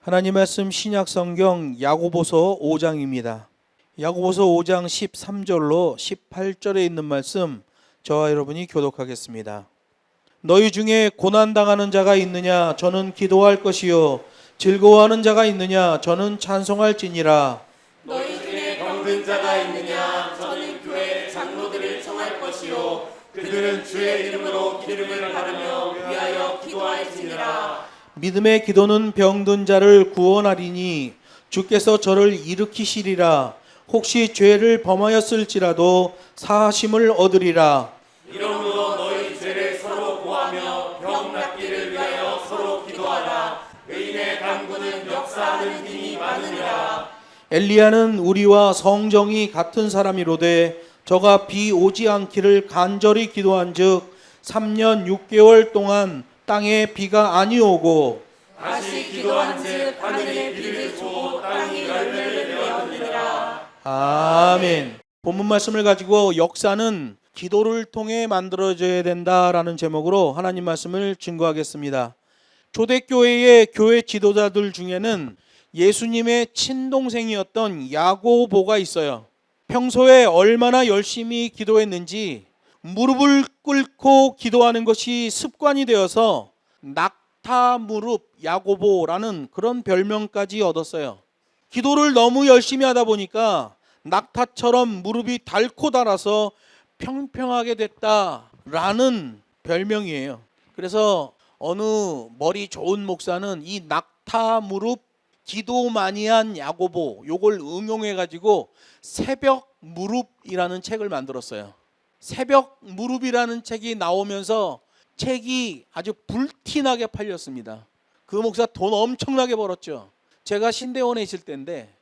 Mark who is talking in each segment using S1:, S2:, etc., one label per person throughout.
S1: 하나님 말씀 신약 성경 야고보서 5장입니다. 야고보서 5장 13절로 18절에 있는 말씀 저와 여러분이 교독하겠습니다. 너희 중에 고난 당하는 자가 있느냐? 저는 기도할 것이요. 즐거워하는 자가 있느냐? 저는 찬송할지니라.
S2: 너희 중에 병든 자가 있느냐? 저는 교회 장로들을 청할 것이요. 그들은 주의 이름으로 기름을 바르며 위하여 기도할지니라.
S1: 믿음의 기도는 병든 자를 구원하리니 주께서 저를 일으키시리라. 혹시 죄를 범하였을지라도 사하심을 얻으리라.
S2: 이러므로 너희 죄를 서로 고하며 병 낫기를 위하여 서로 기도하라. 의인의 간구는 역사하는 힘이 많으니라.
S1: 엘리야는 우리와 성정이 같은 사람이로되 저가 비 오지 않기를 간절히 기도한즉 3년 6개월 동안 땅에 비가 아니오고
S2: 다시 기도한즉 하늘에 비를 주고 땅이 열매를 내었느니라.
S1: 아멘. 본문 말씀을 가지고 역사는 기도를 통해 만들어져야 된다라는 제목으로 하나님 말씀을 증거하겠습니다. 초대교회의 교회 지도자들 중에는 예수님의 친동생이었던 야고보가 있어요. 평소에 얼마나 열심히 기도했는지 무릎을 꿇고 기도하는 것이 습관이 되어서 낙타 무릎 야고보라는 그런 별명까지 얻었어요. 기도를 너무 열심히 하다 보니까 낙타처럼 무릎이 닳고 닳아서 평평하게 됐다라는 별명이에요. 그래서 어느 머리 좋은 목사는 이 낙타 무릎 기도 많이 한 야고보 요걸 응용해 가지고 새벽 무릎이라는 책을 만들었어요. 새벽 무릎이라는 책이 나오면서 책이 아주 불티나게 팔렸습니다. 그 목사 돈 엄청나게 벌었죠. 제가 신대원에 있을 때인데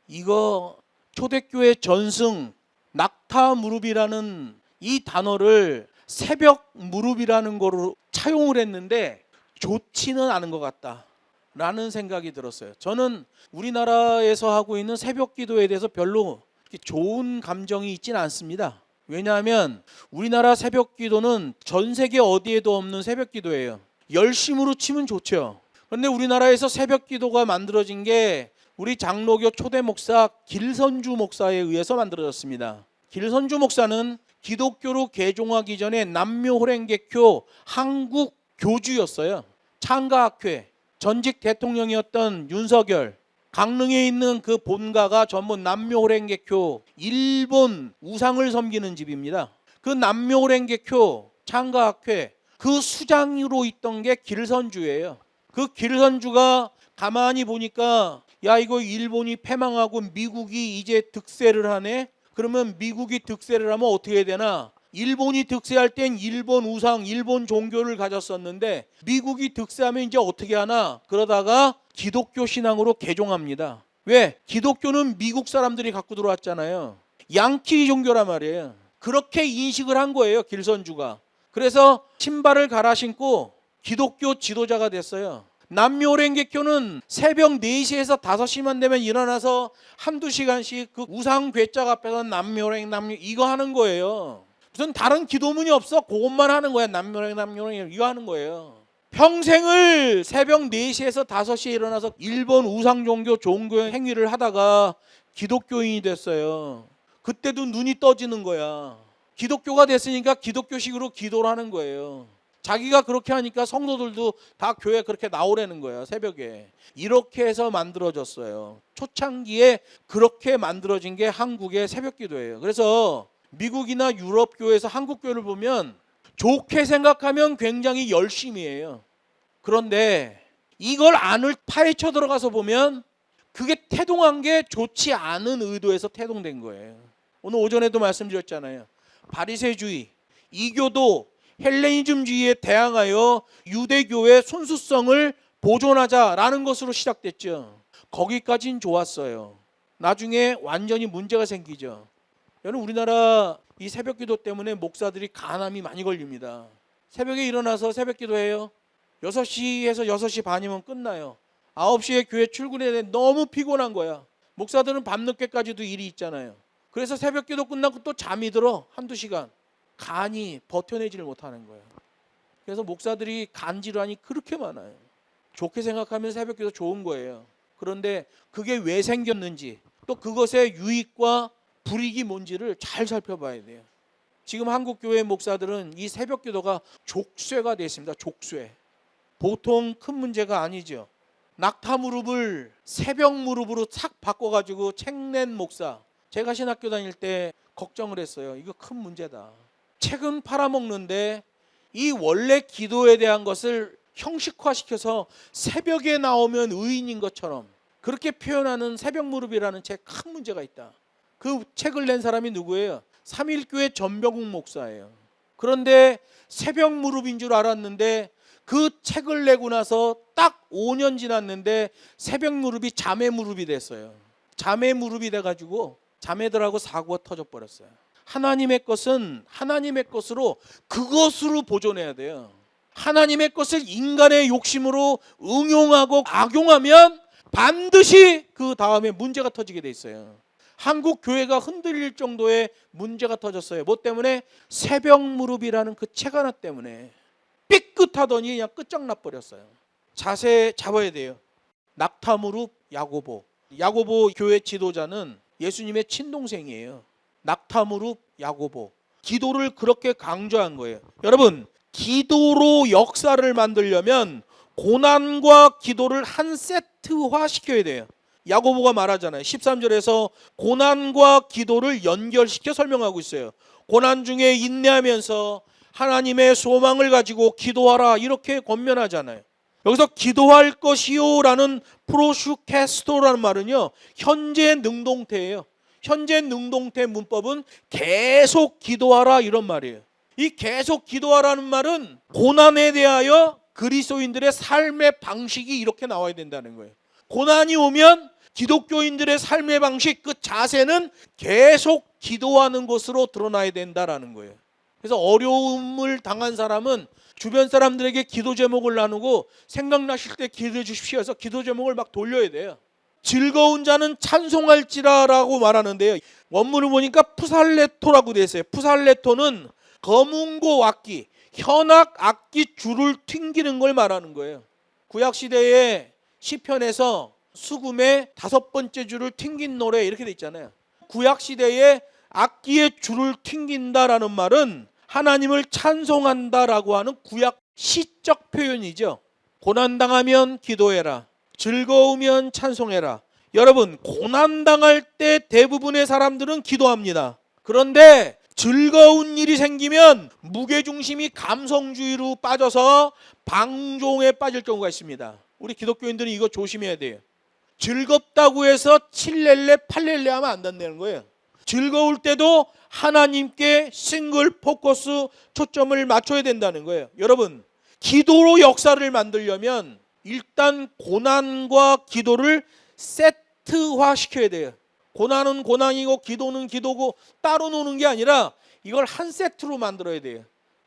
S1: 이거 초대교회 전승 낙타 무릎이라는 이 단어를 새벽 무릎이라는 거로 차용을 했는데 좋지는 않은 것 같다라는 생각이 들었어요. 저는 우리나라에서 하고 있는 새벽 기도에 대해서 별로 좋은 감정이 있지는 않습니다. 왜냐하면 우리나라 새벽 기도는 전 세계 어디에도 없는 새벽 기도예요. 열심으로 치면 좋죠. 그런데 우리나라에서 새벽 기도가 만들어진 게 우리 장로교 초대 목사 길선주 목사에 의해서 만들어졌습니다. 길선주 목사는 기독교로 개종하기 전에 남묘호랭개교 한국 교주였어요. 창가학회 전직 대통령이었던 윤석열, 강릉에 있는 그 본가가 전부 남묘호랭개교 일본 우상을 섬기는 집입니다. 그 남묘호랭개교 창가학회 그 수장으로 있던 게 길선주예요. 그 길선주가 가만히 보니까 야 이거 일본이 패망하고 미국이 이제 득세를 하네. 그러면 미국이 득세를 하면 어떻게 해야 되나? 일본이 득세할 땐 일본 우상, 일본 종교를 가졌었는데 미국이 득세하면 이제 어떻게 하나? 그러다가 기독교 신앙으로 개종합니다. 왜? 기독교는 미국 사람들이 갖고 들어왔잖아요. 양키 종교란 말이에요. 그렇게 인식을 한 거예요, 길선주가. 그래서 신발을 갈아 신고 기독교 지도자가 됐어요. 남묘호랭개교는 새벽 4시에서 5시만 되면 일어나서 한두 시간씩 그 우상 괴짝 앞에서 남묘호랭 이거 하는 거예요. 무슨 다른 기도문이 없어. 그것만 하는 거야. 남묘호랭 이거 하는 거예요. 평생을 새벽 4시에서 5시에 일어나서 일본 우상 종교 행위를 하다가 기독교인이 됐어요. 그때도 눈이 떠지는 거야. 기독교가 됐으니까 기독교식으로 기도를 하는 거예요. 자기가 그렇게 하니까 성도들도 다 교회 그렇게 나오라는 거예요. 새벽에. 이렇게 해서 만들어졌어요. 초창기에 그렇게 만들어진 게 한국의 새벽 기도예요. 그래서 미국이나 유럽 교회에서 한국 교회를 보면 좋게 생각하면 굉장히 열심히 해요. 그런데 이걸 안을 파헤쳐 들어가서 보면 그게 태동한 게 좋지 않은 의도에서 태동된 거예요. 오늘 오전에도 말씀드렸잖아요. 바리새주의, 이교도, 헬레니즘주의에 대항하여 유대교의 순수성을 보존하자라는 것으로 시작됐죠. 거기까지는 좋았어요. 나중에 완전히 문제가 생기죠. 여러분 우리나라 이 새벽기도 때문에 목사들이 간암이 많이 걸립니다. 새벽에 일어나서 새벽기도해요. 6시에서 6시 반이면 끝나요. 9시에 교회 출근해야 돼. 너무 피곤한 거야. 목사들은 밤늦게까지도 일이 있잖아요. 그래서 새벽기도 끝나고 또 잠이 들어. 한두 시간. 간이 버텨내지를 못하는 거예요. 그래서 목사들이 간 질환이 그렇게 많아요. 좋게 생각하면 새벽기도 좋은 거예요. 그런데 그게 왜 생겼는지, 또 그것의 유익과 불이익이 뭔지를 잘 살펴봐야 돼요. 지금 한국 교회 목사들은 이 새벽기도가 족쇄가 되어 있습니다. 족쇄. 보통 큰 문제가 아니죠. 낙타 무릎을 새벽 무릎으로 싹 바꿔가지고 책 낸 목사, 제가 신학교 다닐 때 걱정을 했어요. 이거 큰 문제다. 책은 팔아먹는데 이 원래 기도에 대한 것을 형식화시켜서 새벽에 나오면 의인인 것처럼 그렇게 표현하는 새벽 무릎이라는 책, 큰 문제가 있다. 그 책을 낸 사람이 누구예요? 삼일교회 전병욱 목사예요. 그런데 새벽 무릎인 줄 알았는데 그 책을 내고 나서 딱 5년 지났는데 새벽 무릎이 자매 무릎이 됐어요. 자매 무릎이 돼가지고 자매들하고 사고가 터져버렸어요. 하나님의 것은 하나님의 것으로 그것으로 보존해야 돼요. 하나님의 것을 인간의 욕심으로 응용하고 악용하면 반드시 그 다음에 문제가 터지게 돼 있어요. 한국 교회가 흔들릴 정도의 문제가 터졌어요. 뭐 때문에? 새벽 무릎이라는 그 책 하나 때문에 삐끗하더니 그냥 끝장나 버렸어요. 자세 잡아야 돼요. 낙타 무릎 야고보. 야고보 교회 지도자는 예수님의 친동생이에요. 낙타 무릎 야고보. 기도를 그렇게 강조한 거예요. 여러분, 기도로 역사를 만들려면 고난과 기도를 한 세트화 시켜야 돼요. 야고보가 말하잖아요. 13절에서 고난과 기도를 연결시켜 설명하고 있어요. 고난 중에 인내하면서 하나님의 소망을 가지고 기도하라, 이렇게 권면하잖아요. 여기서 기도할 것이요 라는 프로슈캐스토라는 말은요, 현재 능동태예요. 현재 능동태 문법은 계속 기도하라, 이런 말이에요. 이 계속 기도하라는 말은 고난에 대하여 그리스도인들의 삶의 방식이 이렇게 나와야 된다는 거예요. 고난이 오면 기독교인들의 삶의 방식, 그 자세는 계속 기도하는 것으로 드러나야 된다라는 거예요. 그래서 어려움을 당한 사람은 주변 사람들에게 기도 제목을 나누고 생각나실 때 기도해 주십시오 해서 기도 제목을 막 돌려야 돼요. 즐거운 자는 찬송할지라라고 말하는데요. 원문을 보니까 푸살레토라고 되어 있어요. 푸살레토는 거문고 악기, 현악 악기 줄을 튕기는 걸 말하는 거예요. 구약시대의 시편에서 수금의 5번째 줄을 튕긴 노래 이렇게 돼 있잖아요. 구약시대에 악기의 줄을 튕긴다라는 말은 하나님을 찬송한다라고 하는 구약 시적 표현이죠. 고난당하면 기도해라. 즐거우면 찬송해라. 여러분, 고난당할 때 대부분의 사람들은 기도합니다. 그런데 즐거운 일이 생기면 무게중심이 감성주의로 빠져서 방종에 빠질 경우가 있습니다. 우리 기독교인들은 이거 조심해야 돼요. 즐겁다고 해서 칠렐레 팔렐레 하면 안 된다는 거예요. 즐거울 때도 하나님께 싱글 포커스 초점을 맞춰야 된다는 거예요. 여러분, 기도로 역사를 만들려면 일단 고난과 기도를 세트화 시켜야 돼요. 고난은 고난이고 기도는 기도고 따로 노는 게 아니라 이걸 한 세트로 만들어야 돼요.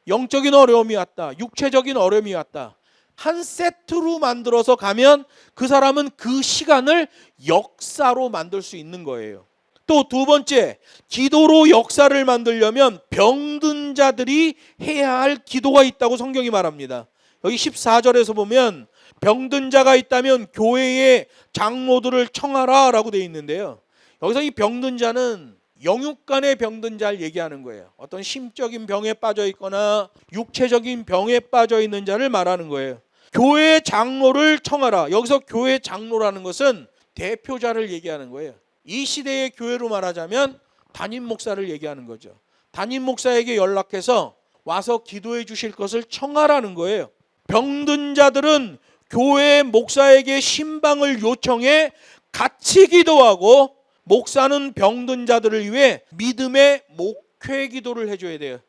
S1: 영적인 어려움이 왔다, 육체적인 어려움이 왔다, 한 세트로 만들어서 가면 그 사람은 그 시간을 역사로 만들 수 있는 거예요. 또 두 번째, 기도로 역사를 만들려면 병든 자들이 해야 할 기도가 있다고 성경이 말합니다. 여기 14절에서 보면 병든 자가 있다면 교회의 장로들을 청하라 라고 되어 있는데요. 여기서 이 병든 자는 영육간의 병든 자를 얘기하는 거예요. 어떤 심적인 병에 빠져 있거나 육체적인 병에 빠져 있는 자를 말하는 거예요. 교회 장로를 청하라. 여기서 교회 장로라는 것은 대표자를 얘기하는 거예요. 이 시대의 교회로 말하자면 담임 목사를 얘기하는 거죠. 담임 목사에게 연락해서 와서 기도해 주실 것을 청하라는 거예요. 병든 자들은 교회 목사에게 신방을 요청해 같이 기도하고, 목사는 병든 자들을 위해 믿음의 목회 기도를 해줘야 돼요.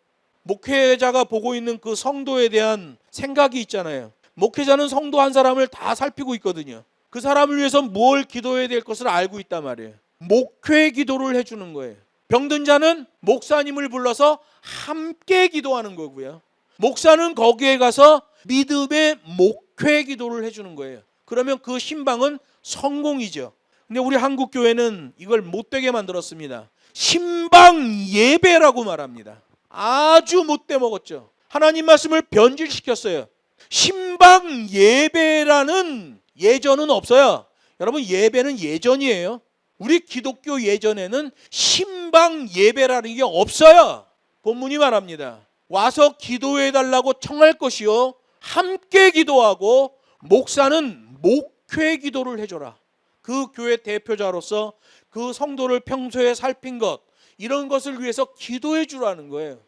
S1: 목회자가 보고 있는 그 성도에 대한 생각이 있잖아요. 목회자는 성도 한 사람을 다 살피고 있거든요. 그 사람을 위해서 뭘 기도해야 될 것을 알고 있단 말이에요. 목회 기도를 해주는 거예요. 병든 자는 목사님을 불러서 함께 기도하는 거고요. 목사는 거기에 가서 믿음의 목회 기도를 해주는 거예요. 그러면 그 신방은 성공이죠. 근데 우리 한국 교회는 이걸 못되게 만들었습니다. 신방 예배라고 말합니다. 아주 못돼 먹었죠. 하나님 말씀을 변질시켰어요. 신방 신방 예배라는 예전은 없어요. 여러분, 예배는 예전이에요. 우리 기독교 예전에는 신방 예배라는 게 없어요. 본문이 말합니다. 와서 기도해달라고 청할 것이요, 함께 기도하고 목사는 목회 기도를 해줘라. 그 교회 대표자로서 그 성도를 평소에 살핀 것, 이런 것을 위해서 기도해 주라는 거예요.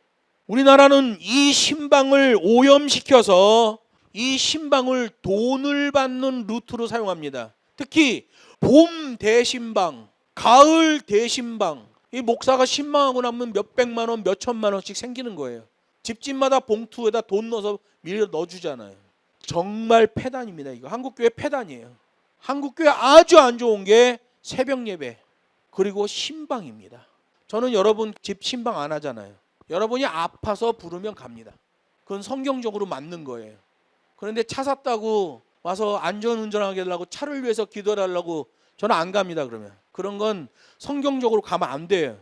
S1: 우리나라는 이 신방을 오염시켜서 이 신방을 돈을 받는 루트로 사용합니다. 특히 봄 대신방, 가을 대신방, 이 목사가 신방하고 나면 몇백만 원, 몇천만 원씩 생기는 거예요. 집집마다 봉투에다 돈 넣어서 밀어 넣어주잖아요. 정말 폐단입니다. 이거 한국교회 폐단이에요. 한국교회 아주 안 좋은 게 새벽 예배 그리고 신방입니다. 저는 여러분 집 신방 안 하잖아요. 여러분이 아파서 부르면 갑니다. 그건 성경적으로 맞는 거예요. 그런데 차 샀다고 와서 안전운전하게 하려고 차를 위해서 기도해달라고 저는 안 갑니다. 그러면 그런 건 성경적으로 가면 안 돼요.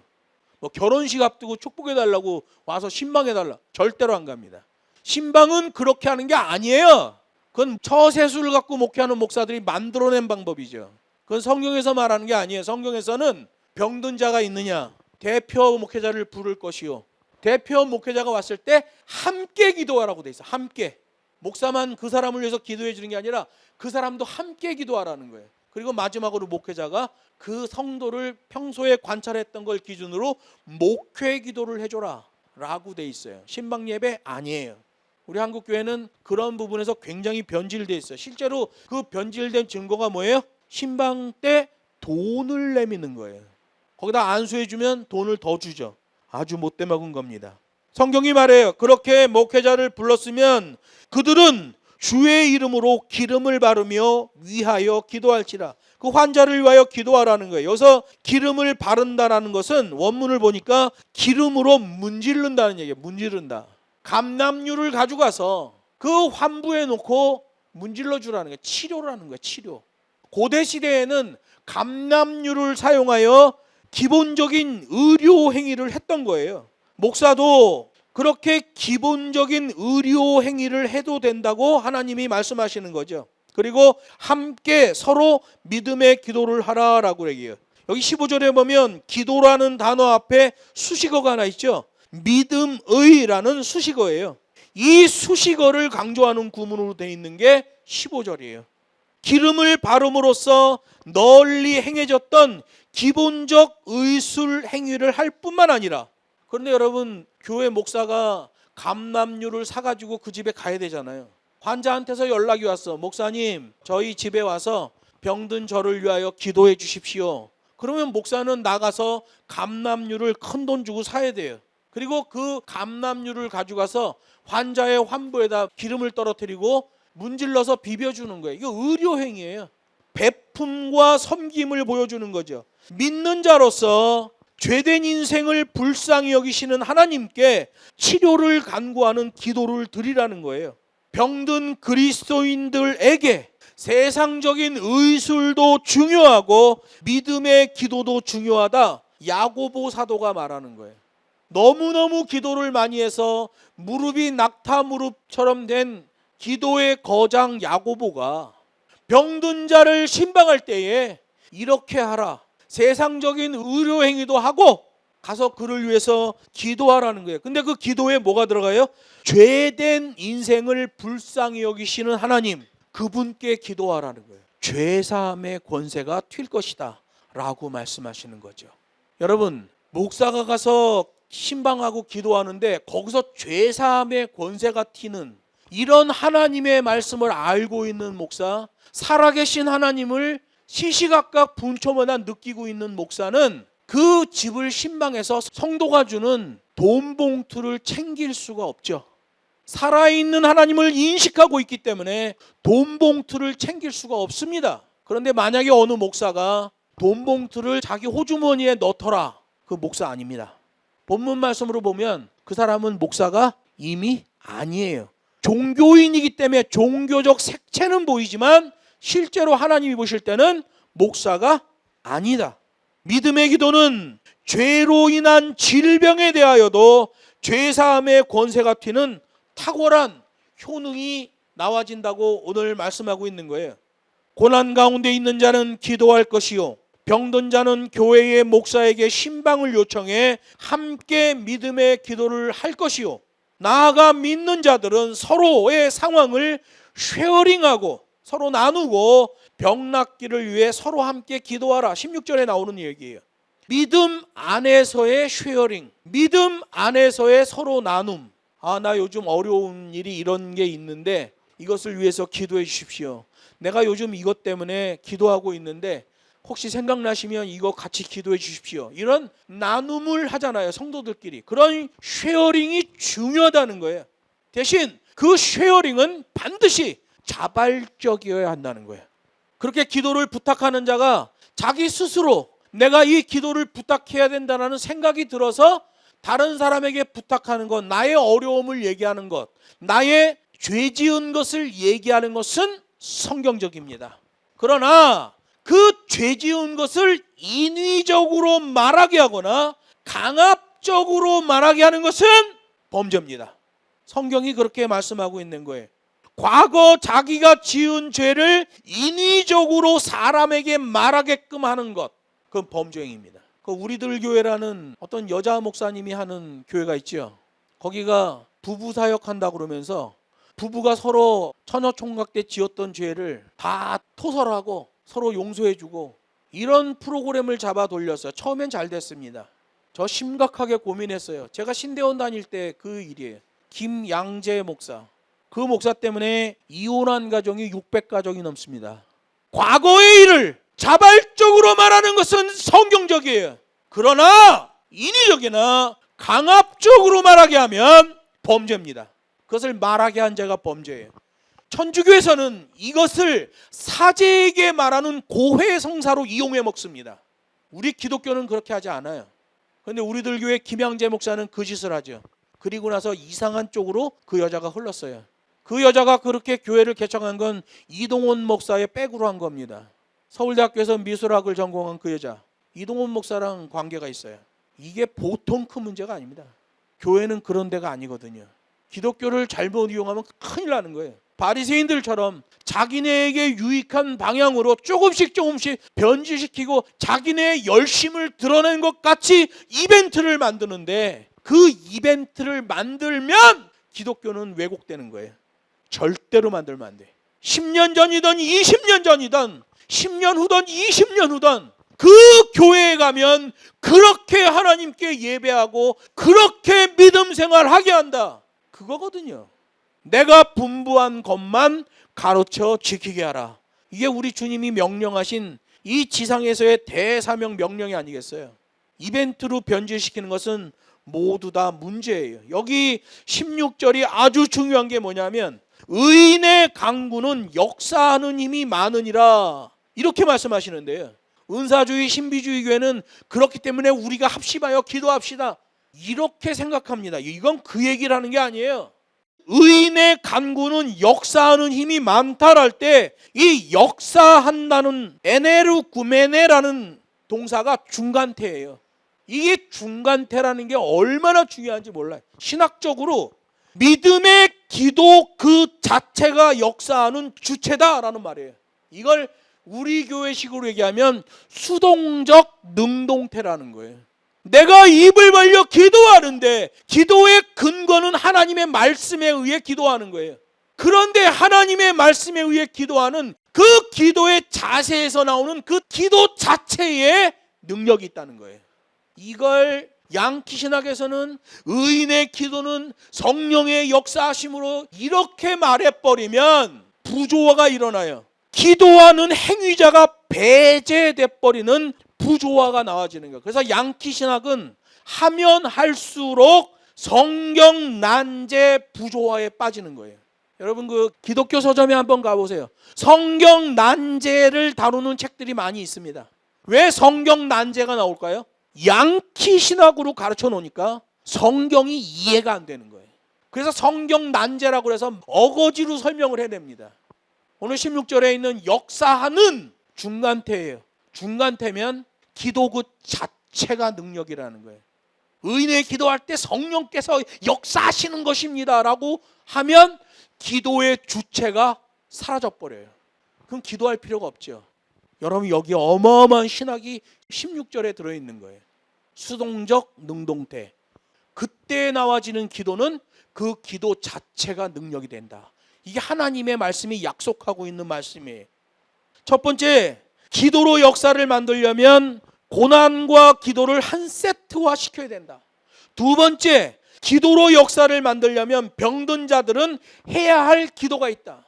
S1: 뭐 결혼식 앞두고 축복해달라고 와서 신방해달라, 절대로 안 갑니다. 신방은 그렇게 하는 게 아니에요. 그건 처세술을 갖고 목회하는 목사들이 만들어낸 방법이죠. 그건 성경에서 말하는 게 아니에요. 성경에서는 병든 자가 있느냐, 대표 목회자를 부를 것이요, 대표 목회자가 왔을 때 함께 기도하라고 돼 있어. 함께. 목사만 그 사람을 위해서 기도해 주는 게 아니라 그 사람도 함께 기도하라는 거예요. 그리고 마지막으로 목회자가 그 성도를 평소에 관찰했던 걸 기준으로 목회 기도를 해줘라 라고 돼 있어요. 신방 예배 아니에요. 우리 한국교회는 그런 부분에서 굉장히 변질돼 있어요. 실제로 그 변질된 증거가 뭐예요? 신방 때 돈을 내미는 거예요. 거기다 안수해주면 돈을 더 주죠. 아주 못돼 먹은 겁니다. 성경이 말해요. 그렇게 목회자를 불렀으면 그들은 주의 이름으로 기름을 바르며 위하여 기도할지라. 그 환자를 위하여 기도하라는 거예요. 여기서 기름을 바른다라는 것은 원문을 보니까 기름으로 문지른다는 얘기예요. 문지른다. 감람류를 가져가서 그 환부에 놓고 문질러 주라는 거예요. 치료를 하는 거예요. 치료. 고대 시대에는 감람류를 사용하여 기본적인 의료 행위를 했던 거예요. 목사도 그렇게 기본적인 의료 행위를 해도 된다고 하나님이 말씀하시는 거죠. 그리고 함께 서로 믿음의 기도를 하라라고 얘기해요. 여기 15절에 보면 기도라는 단어 앞에 수식어가 하나 있죠. 믿음의라는 수식어예요. 이 수식어를 강조하는 구문으로 되어 있는 게 15절이에요. 기름을 바름으로써 널리 행해졌던 기본적 의술 행위를 할 뿐만 아니라, 그런데 여러분 교회 목사가 감람류를 사가지고 그 집에 가야 되잖아요. 환자한테서 연락이 왔어. 목사님, 저희 집에 와서 병든 저를 위하여 기도해 주십시오. 그러면 목사는 나가서 감람류를 큰 돈 주고 사야 돼요. 그리고 그 감람류를 가져가서 환자의 환부에다 기름을 떨어뜨리고 문질러서 비벼주는 거예요. 이거 의료행위예요. 베품과 섬김을 보여주는 거죠. 믿는 자로서 죄된 인생을 불쌍히 여기시는 하나님께 치료를 간구하는 기도를 드리라는 거예요. 병든 그리스도인들에게 세상적인 의술도 중요하고 믿음의 기도도 중요하다. 야고보 사도가 말하는 거예요. 너무너무 기도를 많이 해서 무릎이 낙타 무릎처럼 된 기도의 거장 야고보가 병든 자를 신방할 때에 이렇게 하라. 세상적인 의료 행위도 하고 가서 그를 위해서 기도하라는 거예요. 근데 그 기도에 뭐가 들어가요? 죄된 인생을 불쌍히 여기시는 하나님, 그분께 기도하라는 거예요. 죄사함의 권세가 튈 것이다 라고 말씀하시는 거죠. 여러분, 목사가 가서 신방하고 기도하는데 거기서 죄사함의 권세가 튀는 이런 하나님의 말씀을 알고 있는 목사, 살아계신 하나님을 시시각각 분초마다 느끼고 있는 목사는 그 집을 신방해서 성도가 주는 돈 봉투를 챙길 수가 없죠. 살아있는 하나님을 인식하고 있기 때문에 돈 봉투를 챙길 수가 없습니다. 그런데 만약에 어느 목사가 돈 봉투를 자기 호주머니에 넣더라, 그 목사 아닙니다. 본문 말씀으로 보면 그 사람은 목사가 이미 아니에요. 종교인이기 때문에 종교적 색채는 보이지만 실제로 하나님이 보실 때는 목사가 아니다. 믿음의 기도는 죄로 인한 질병에 대하여도 죄사함의 권세가 튀는 탁월한 효능이 나와진다고 오늘 말씀하고 있는 거예요. 고난 가운데 있는 자는 기도할 것이요, 병든 자는 교회의 목사에게 신방을 요청해 함께 믿음의 기도를 할 것이요, 나아가 믿는 자들은 서로의 상황을 쉐어링하고 서로 나누고 병 낫기를 위해 서로 함께 기도하라. 16절에 나오는 얘기예요. 믿음 안에서의 쉐어링, 믿음 안에서의 서로 나눔. 나 요즘 어려운 일이 이런 게 있는데 이것을 위해서 기도해 주십시오. 내가 요즘 이것 때문에 기도하고 있는데 혹시 생각나시면 이거 같이 기도해 주십시오. 이런 나눔을 하잖아요, 성도들끼리. 그런 쉐어링이 중요하다는 거예요. 대신 그 쉐어링은 반드시 자발적이어야 한다는 거예요. 그렇게 기도를 부탁하는 자가 자기 스스로 내가 이 기도를 부탁해야 된다는 생각이 들어서 다른 사람에게 부탁하는 것, 나의 어려움을 얘기하는 것, 나의 죄 지은 것을 얘기하는 것은 성경적입니다. 그러나 그 죄 지은 것을 인위적으로 말하게 하거나 강압적으로 말하게 하는 것은 범죄입니다. 성경이 그렇게 말씀하고 있는 거예요. 과거 자기가 지은 죄를 인위적으로 사람에게 말하게끔 하는 것, 그건 범죄행위입니다. 그 우리들 교회라는 어떤 여자 목사님이 하는 교회가 있죠. 거기가 부부 사역한다 그러면서 부부가 서로 처녀총각 때 지었던 죄를 다 토설하고 서로 용서해주고 이런 프로그램을 잡아 돌렸어요. 처음엔 잘 됐습니다. 저 심각하게 고민했어요. 제가 신대원 다닐 때 그 일이에요. 김양재 목사. 그 목사 때문에 이혼한 가정이 600가정이 넘습니다. 과거의 일을 자발적으로 말하는 것은 성경적이에요. 그러나 인위적이나 강압적으로 말하게 하면 범죄입니다. 그것을 말하게 한 자가 범죄예요. 천주교에서는 이것을 사제에게 말하는 고해성사로 이용해 먹습니다. 우리 기독교는 그렇게 하지 않아요. 그런데 우리들 교회 김양재 목사는 그 짓을 하죠. 그리고 나서 이상한 쪽으로 그 여자가 흘렀어요. 그 여자가 그렇게 교회를 개척한 건 이동원 목사의 백으로 한 겁니다. 서울대학교에서 미술학을 전공한 그 여자, 이동원 목사랑 관계가 있어요. 이게 보통 큰 문제가 아닙니다. 교회는 그런 데가 아니거든요. 기독교를 잘못 이용하면 큰일 나는 거예요. 바리새인들처럼 자기네에게 유익한 방향으로 조금씩 변질시키고 자기네의 열심을 드러낸 것 같이 이벤트를 만드는데 그 이벤트를 만들면 기독교는 왜곡되는 거예요. 절대로 만들면 안 돼. 10년 전이든 20년 전이든 10년 후든 20년 후든 그 교회에 가면 그렇게 하나님께 예배하고 그렇게 믿음 생활하게 한다. 그거거든요. 내가 분부한 것만 가르쳐 지키게 하라. 이게 우리 주님이 명령하신 이 지상에서의 대사명 명령이 아니겠어요? 이벤트로 변질시키는 것은 모두 다 문제예요. 여기 16절이 아주 중요한 게 뭐냐면 의인의 강구는 역사하는 힘이 많으니라 이렇게 말씀하시는데요. 은사주의 신비주의 교회는 그렇기 때문에 우리가 합심하여 기도합시다 이렇게 생각합니다. 이건 그 얘기를 하는 게 아니에요. 의인의 간구는 역사하는 힘이 많다랄 때 이 역사한다는 에네르구메네라는 동사가 중간태예요. 이게 중간태라는 게 얼마나 중요한지 몰라요. 신학적으로 믿음의 기도 그 자체가 역사하는 주체다라는 말이에요. 이걸 우리 교회식으로 얘기하면 수동적 능동태라는 거예요. 내가 입을 벌려 기도하는데 기도의 근거는 하나님의 말씀에 의해 기도하는 거예요. 그런데 하나님의 말씀에 의해 기도하는 그 기도의 자세에서 나오는 그 기도 자체에 능력이 있다는 거예요. 이걸 양키 신학에서는 의인의 기도는 성령의 역사하심으로 이렇게 말해버리면 부조화가 일어나요. 기도하는 행위자가 배제돼 버리는 부조화가 나와지는 거예요. 그래서 양키 신학은 하면 할수록 성경 난제 부조화에 빠지는 거예요. 여러분 그 기독교 서점에 한번 가보세요. 성경 난제를 다루는 책들이 많이 있습니다. 왜 성경 난제가 나올까요? 양키 신학으로 가르쳐 놓으니까 성경이 이해가 안 되는 거예요. 그래서 성경 난제라고 해서 어거지로 설명을 해냅니다. 오늘 16절에 있는 역사하는 중간태예요. 중간태면 기도 그 자체가 능력이라는 거예요. 의인의 기도할 때 성령께서 역사하시는 것입니다 라고 하면 기도의 주체가 사라져 버려요. 그럼 기도할 필요가 없죠. 여러분, 여기 어마어마한 신학이 16절에 들어있는 거예요. 수동적 능동태. 그때 나와지는 기도는 그 기도 자체가 능력이 된다. 이게 하나님의 말씀이 약속하고 있는 말씀이에요. 첫 번째, 기도로 역사를 만들려면 고난과 기도를 한 세트화 시켜야 된다. 두 번째, 기도로 역사를 만들려면 병든 자들은 해야 할 기도가 있다.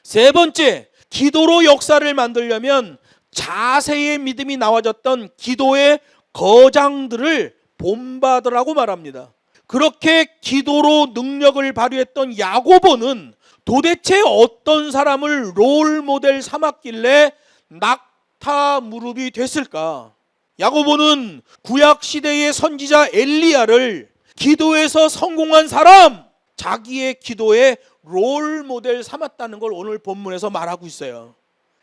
S1: 세 번째, 기도로 역사를 만들려면 자세의 믿음이 나와졌던 기도의 거장들을 본받으라고 말합니다. 그렇게 기도로 능력을 발휘했던 야고보는 도대체 어떤 사람을 롤 모델 삼았길래 낙타 무릎이 됐을까? 야고보는 구약 시대의 선지자 엘리야를 기도에서 성공한 사람, 자기의 기도의 롤 모델 삼았다는 걸 오늘 본문에서 말하고 있어요.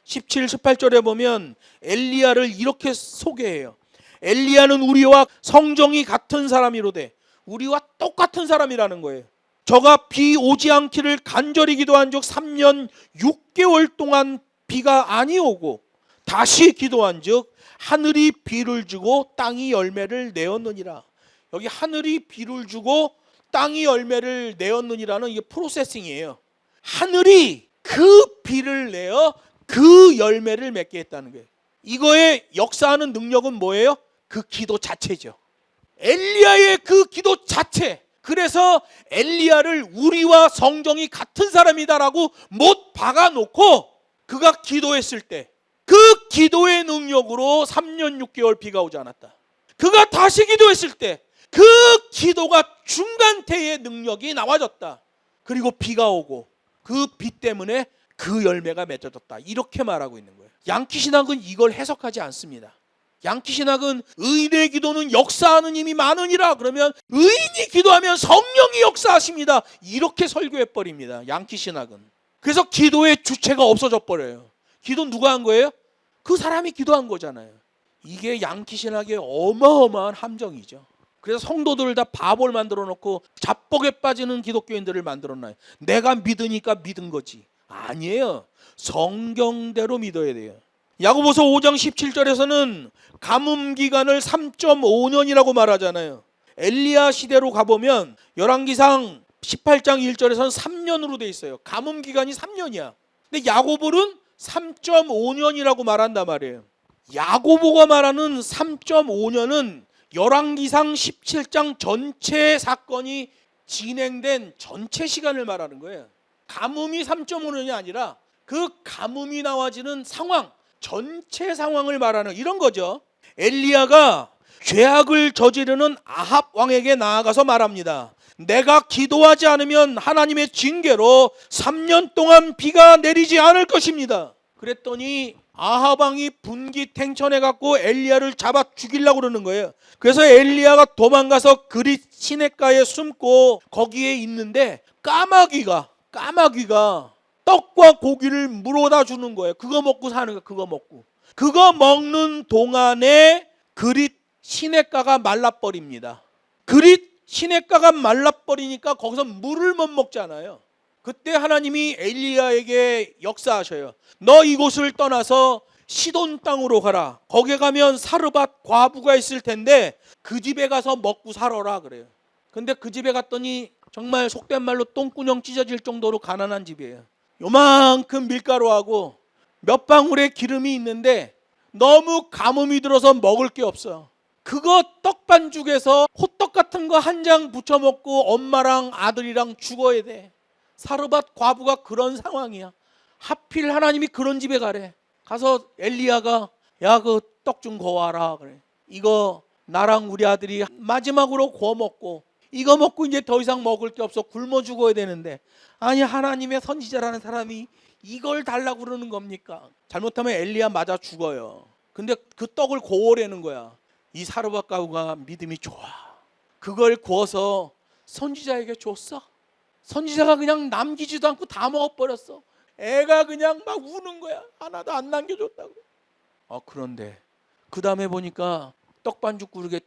S1: 17, 18절에 보면 엘리야를 이렇게 소개해요. 엘리야는 우리와 성정이 같은 사람이로되, 우리와 똑같은 사람이라는 거예요. 저가 비 오지 않기를 간절히 기도한 즉 3년 6개월 동안 비가 아니 오고 다시 기도한 즉 하늘이 비를 주고 땅이 열매를 내었느니라. 여기 하늘이 비를 주고 땅이 열매를 내었느니라는 이게 프로세싱이에요. 하늘이 그 비를 내어 그 열매를 맺게 했다는 거예요. 이거에 역사하는 능력은 뭐예요? 그 기도 자체죠. 엘리야의 그 기도 자체. 그래서 엘리야를 우리와 성정이 같은 사람이다라고 못 박아놓고 그가 기도했을 때 그 기도의 능력으로 3년 6개월 비가 오지 않았다. 그가 다시 기도했을 때 그 기도가 중간태의 능력이 나와졌다. 그리고 비가 오고 그 비 때문에 그 열매가 맺어졌다. 이렇게 말하고 있는 거예요. 양키신학은 이걸 해석하지 않습니다. 양키신학은 의인의 기도는 역사하는 힘이 많으니라. 그러면 의인이 기도하면 성령이 역사하십니다. 이렇게 설교해버립니다. 양키신학은. 그래서 기도의 주체가 없어져 버려요. 기도 누가 한 거예요? 그 사람이 기도한 거잖아요. 이게 양키신학의 어마어마한 함정이죠. 그래서 성도들을 다 바보를 만들어 놓고 자뻑에 빠지는 기독교인들을 만들어 놔요. 내가 믿으니까 믿은 거지. 아니에요. 성경대로 믿어야 돼요. 야고보서 5장 17절에서는 가뭄 기간을 3.5년이라고 말하잖아요. 엘리야 시대로 가보면 열왕기상 18장 1절에서는 3년으로 돼 있어요. 가뭄 기간이 3년이야. 근데 야고보는 3.5년이라고 말한단 말이에요. 야고보가 말하는 3.5년은 열왕기상 17장 전체 사건이 진행된 전체 시간을 말하는 거예요. 가뭄이 3.5년이 아니라 그 가뭄이 나와지는 상황, 전체 상황을 말하는 이런 거죠. 엘리야가 죄악을 저지르는 아합 왕에게 나아가서 말합니다. 내가 기도하지 않으면 하나님의 징계로 3년 동안 비가 내리지 않을 것입니다. 그랬더니 아합 왕이 분기탱천해 갖고 엘리야를 잡아 죽이려고 그러는 거예요. 그래서 엘리야가 도망가서 그릿 시냇가에 숨고 거기에 있는데 까마귀가 떡과 고기를 물어다 주는 거예요. 그거 먹고 사는 거예요. 그거 먹고. 그거 먹는 동안에 그릿 시냇가가 말라버립니다. 그릿 시냇가가 말라버리니까 거기서 물을 못 먹잖아요. 그때 하나님이 엘리야에게 역사하셔요. 너 이곳을 떠나서 시돈 땅으로 가라. 거기에 가면 사르밧 과부가 있을 텐데 그 집에 가서 먹고 살아라 그래요. 근데 그 집에 갔더니 정말 속된 말로 똥구녕 찢어질 정도로 가난한 집이에요. 요만큼 밀가루하고 몇 방울의 기름이 있는데 너무 가뭄이 들어서 먹을 게 없어요. 그거 떡반죽에서 호떡 같은 거 한 장 부쳐 먹고 엄마랑 아들이랑 죽어야 돼. 사르밧 과부가 그런 상황이야. 하필 하나님이 그런 집에 가래. 가서 엘리야가 야 그 떡 좀 구워와라 그래. 이거 나랑 우리 아들이 마지막으로 구워 먹고 이거 먹고 이제 더 이상 먹을 게 없어. 굶어 죽어야 되는데 아니 하나님의 선지자라는 사람이 이걸 달라고 그러는 겁니까? 잘못하면 엘리야 맞아 죽어요. 근데 그 떡을 구워오라는 거야. 이 사르밧 과부가 믿음이 좋아. 그걸 구워서 선지자에게 줬어. 선지자가 그냥 남기지도 않고 다 먹어버렸어. 애가 그냥 막 우는 거야. 하나도 안 남겨줬다고. 그런데 그 다음에 보니까 떡반죽 그릇에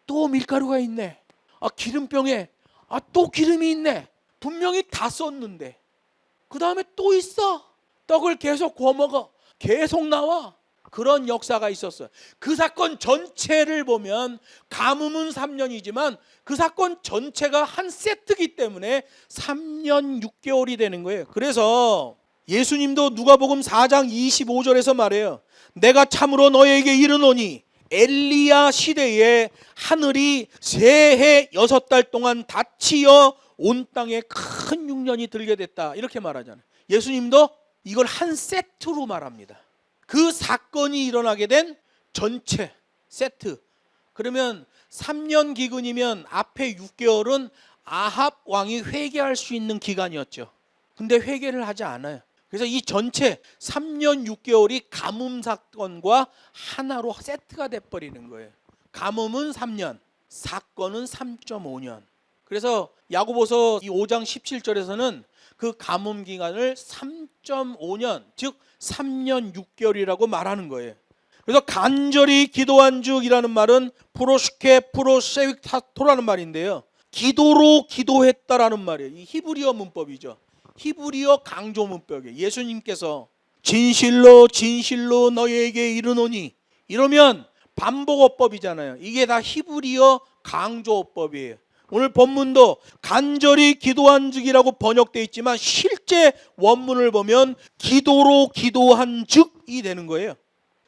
S1: 또 밀가루가 있네. 기름병에 또 기름이 있네. 분명히 다 썼는데 그 다음에 또 있어. 떡을 계속 구워 먹어. 계속 나와. 그런 역사가 있었어요. 그 사건 전체를 보면 가뭄은 3년이지만 그 사건 전체가 한 세트이기 때문에 3년 6개월이 되는 거예요. 그래서 예수님도 누가복음 4장 25절에서 말해요. 내가 참으로 너에게 이르노니 엘리야 시대에 하늘이 새해 6달 동안 닫히어 온 땅에 큰 흉년이 들게 됐다. 이렇게 말하잖아요. 예수님도 이걸 한 세트로 말합니다. 그 사건이 일어나게 된 전체 세트. 그러면 3년 기근이면 앞에 6개월은 아합 왕이 회개할 수 있는 기간이었죠. 근데 회개를 하지 않아요. 그래서 이 전체 3년 6개월이 가뭄 사건과 하나로 세트가 돼버리는 거예요. 가뭄은 3년, 사건은 3.5년. 그래서 야고보서 5장 17절에서는 그 가뭄 기간을 3.5년, 즉 3년 6개월이라고 말하는 거예요. 그래서 간절히 기도한 즉이라는 말은 프로슈케 프로세윅타토라는 말인데요. 기도로 기도했다라는 말이에요. 이 히브리어 문법이죠. 히브리어 강조 문법이에요. 예수님께서 진실로 진실로 너희에게 이르노니, 이러면 반복어법이잖아요. 이게 다 히브리어 강조어법이에요. 오늘 본문도 간절히 기도한 즉이라고 번역되어 있지만 실제 원문을 보면 기도로 기도한 즉이 되는 거예요.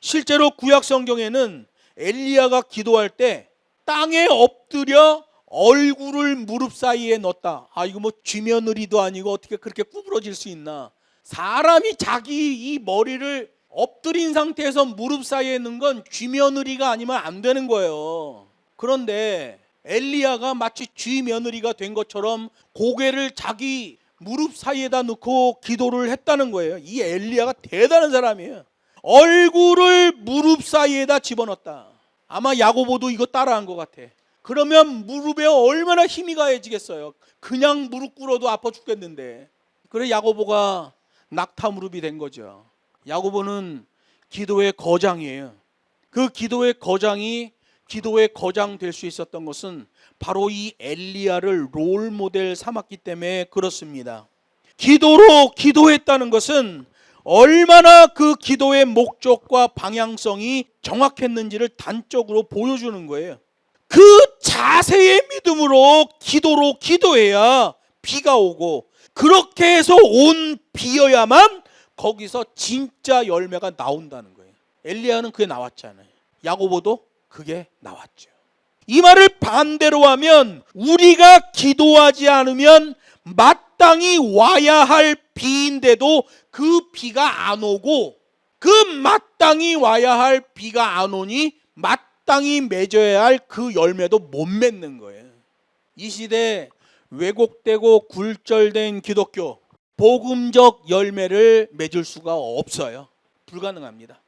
S1: 실제로 구약 성경에는 엘리야가 기도할 때 땅에 엎드려 얼굴을 무릎 사이에 넣었다. 이거 뭐 쥐며느리도 아니고 어떻게 그렇게 구부러질 수 있나. 사람이 자기 이 머리를 엎드린 상태에서 무릎 사이에 넣는 건 쥐며느리가 아니면 안 되는 거예요. 그런데 엘리야가 마치 쥐며느리가 된 것처럼 고개를 자기 무릎 사이에다 넣고 기도를 했다는 거예요. 이 엘리야가 대단한 사람이에요. 얼굴을 무릎 사이에다 집어넣었다. 아마 야고보도 이거 따라한 것 같아. 그러면 무릎에 얼마나 힘이 가해지겠어요. 그냥 무릎 꿇어도 아파 죽겠는데. 그래 야고보가 낙타 무릎이 된 거죠. 야고보는 기도의 거장이에요. 그 기도의 거장이 기도의 거장 될 수 있었던 것은 바로 이 엘리야를 롤 모델 삼았기 때문에 그렇습니다. 기도로 기도했다는 것은 얼마나 그 기도의 목적과 방향성이 정확했는지를 단적으로 보여주는 거예요. 그 자세의 믿음으로 기도로 기도해야 비가 오고, 그렇게 해서 온 비여야만 거기서 진짜 열매가 나온다는 거예요. 엘리야는 그게 나왔잖아요. 야고보도 그게 나왔죠. 이 말을 반대로 하면 우리가 기도하지 않으면 마땅히 와야 할 비인데도 그 비가 안 오고, 그 마땅히 와야 할 비가 안 오니 마땅히 맺어야 할 그 열매도 못 맺는 거예요. 이 시대에 왜곡되고 굴절된 기독교, 복음적 열매를 맺을 수가 없어요. 불가능합니다.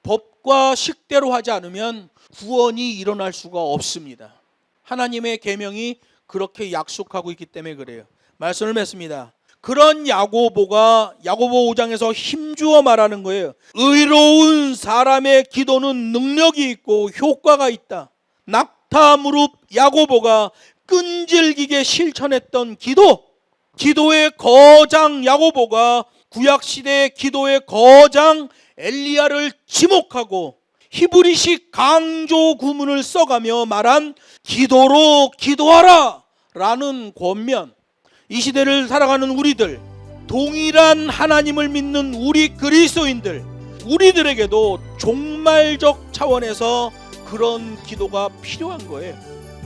S1: 법과 식대로 하지 않으면 구원이 일어날 수가 없습니다. 하나님의 계명이 그렇게 약속하고 있기 때문에 그래요. 말씀을 맺습니다. 그런 야고보가 야고보 5장에서 힘주어 말하는 거예요. 의로운 사람의 기도는 능력이 있고 효과가 있다. 낙타 무릎 야고보가 끈질기게 실천했던 기도, 기도의 거장 야고보가 구약시대의 기도의 거장 엘리야를 지목하고 히브리식 강조 구문을 써가며 말한 기도로 기도하라 라는 권면, 이 시대를 살아가는 우리들, 동일한 하나님을 믿는 우리 그리스도인들, 우리들에게도 종말적 차원에서 그런 기도가 필요한 거예요.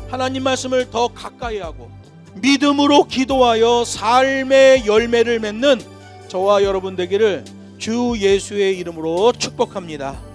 S1: 하나님 말씀을 더 가까이 하고 믿음으로 기도하여 삶의 열매를 맺는 저와 여러분 되기를 주 예수의 이름으로 축복합니다.